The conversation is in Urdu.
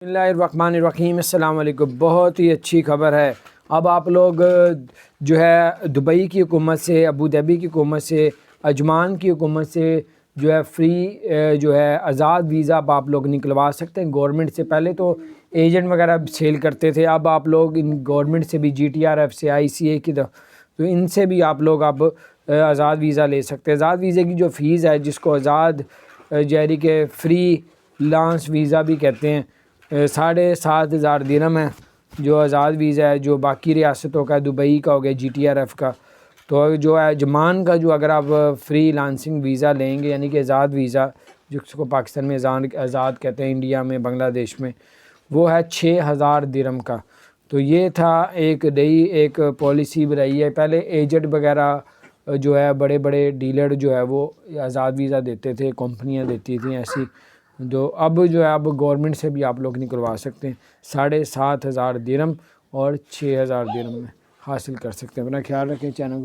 بسم اللہ الرحمن الرحیم، السلام علیکم۔ بہت ہی اچھی خبر ہے۔ اب آپ لوگ جو ہے دبئی کی حکومت سے، ابوظہبی کی حکومت سے، عجمان کی حکومت سے جو ہے فری جو ہے آزاد ویزا آپ لوگ نکلوا سکتے ہیں گورنمنٹ سے۔ پہلے تو ایجنٹ وغیرہ سیل کرتے تھے، اب آپ لوگ ان گورنمنٹ سے بھی GTRF سے ICA کی تو ان سے بھی آپ لوگ اب آزاد ویزا لے سکتے ہیں۔ آزاد ویزے کی جو فیس ہے، جس کو آزاد جہری کے فری لانس ویزا بھی کہتے ہیں، 7,500 درہم ہے جو آزاد ویزا ہے۔ جو باقی ریاستوں کا، دبئی کا ہو گیا GTRF کا، تو جو ہے عجمان کا جو اگر آپ فری لانسنگ ویزا لیں گے، یعنی کہ آزاد ویزا جس کو پاکستان میں آزاد کہتے ہیں، انڈیا میں، بنگلہ دیش میں، وہ ہے 6,000 درہم کا۔ تو یہ تھا ایک نئی ایک پالیسی بنائی ہے۔ پہلے ایجنٹ وغیرہ جو ہے بڑے بڑے ڈیلر جو ہے وہ آزاد ویزا دیتے تھے، کمپنیاں دیتی تھیں ایسی، جو اب جو ہے اب گورنمنٹ سے بھی آپ لوگ نکلوا سکتے ہیں۔ 7,500 درہم اور 6,000 درہم میں حاصل کر سکتے ہیں۔ اپنا خیال رکھیں، چینل